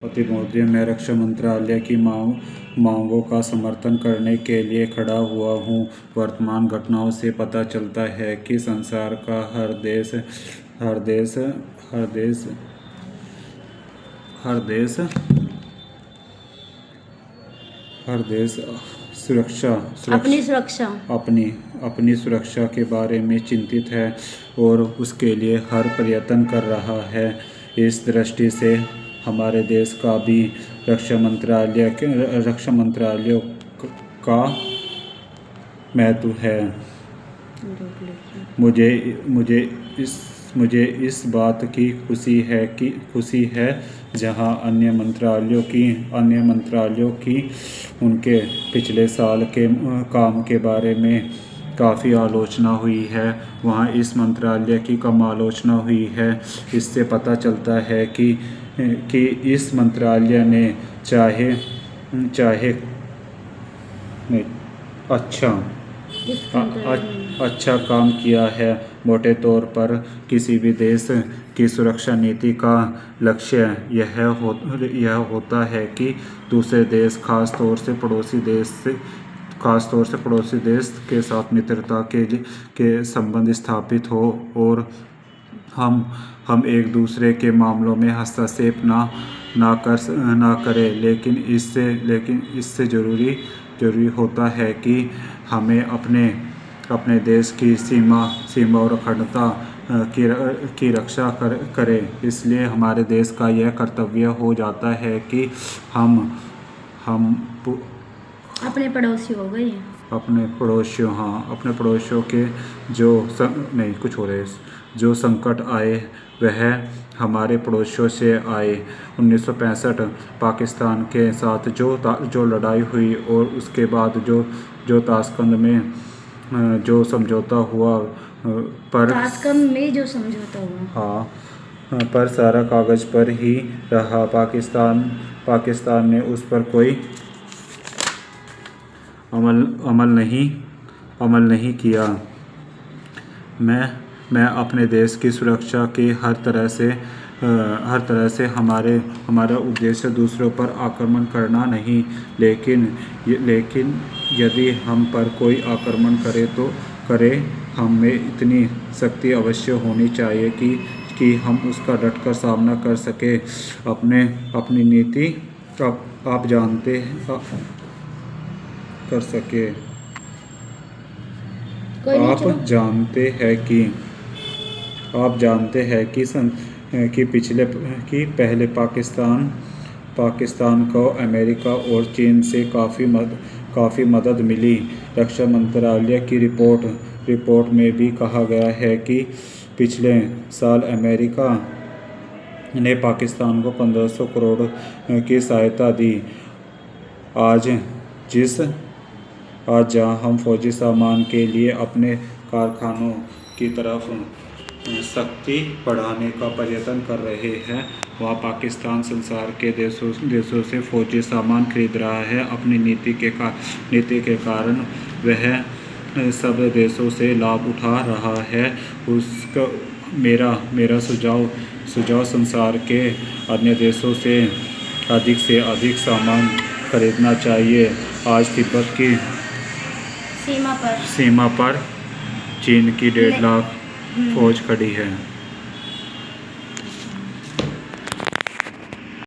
मोदी मैं रक्षा मंत्रालय की मांगों का समर्थन करने के लिए खड़ा हुआ हूं। वर्तमान घटनाओं से पता चलता है कि संसार का हर देश हर देश हर देश हर देश हर देश अपनी सुरक्षा के बारे में चिंतित है और उसके लिए हर प्रयत्न कर रहा है। इस दृष्टि से हमारे देश का भी रक्षा मंत्रालय का महत्व है। मुझे इस बात की खुशी है जहां अन्य मंत्रालयों की उनके पिछले साल के काम के बारे में काफ़ी आलोचना हुई है, वहाँ इस मंत्रालय की कम आलोचना हुई है। इससे पता चलता है कि इस मंत्रालय ने अच्छा काम किया है। मोटे तौर पर किसी भी देश की सुरक्षा नीति का लक्ष्य यह होता है कि दूसरे देश खास तौर से पड़ोसी देश के साथ मित्रता के संबंध स्थापित हो और हम एक दूसरे के मामलों में हस्तक्षेप ना करें। लेकिन इससे जरूरी होता है कि हमें अपने देश की सीमा और अखंडता की रक्षा करें। इसलिए हमारे देश का यह कर्तव्य हो जाता है कि हम अपने पड़ोसियों के जो संकट आए वह हमारे पड़ोसियों से आए। 1965 पाकिस्तान के साथ जो लड़ाई हुई और उसके बाद जो ताशकंद में जो समझौता हुआ पर सारा कागज पर ही रहा। पाकिस्तान ने उस पर कोई अमल नहीं किया। मैं अपने देश की सुरक्षा की हर तरह से हमारा उद्देश्य दूसरों पर आक्रमण करना नहीं, लेकिन यदि हम पर कोई आक्रमण करे हम में इतनी शक्ति अवश्य होनी चाहिए कि हम उसका डटकर सामना कर सके। अपनी नीति आप जानते हैं कर सके। आप जानते हैं कि पहले पाकिस्तान को अमेरिका और चीन से काफ़ी मदद मिली। रक्षा मंत्रालय की रिपोर्ट में भी कहा गया है कि पिछले साल अमेरिका ने पाकिस्तान को 1500 करोड़ की सहायता दी। आज जहां हम फौजी सामान के लिए अपने कारखानों की तरफ शक्ति बढ़ाने का प्रयत्न कर रहे हैं, वहाँ पाकिस्तान संसार के देशों से फौजी सामान खरीद रहा है। अपनी नीति के कारण वह सब देशों से लाभ उठा रहा है। मेरा सुझाव संसार के अन्य देशों से अधिक सामान खरीदना चाहिए। आज तिब्बत की सीमा पर चीन की 1.5 लाख फौज खड़ी है।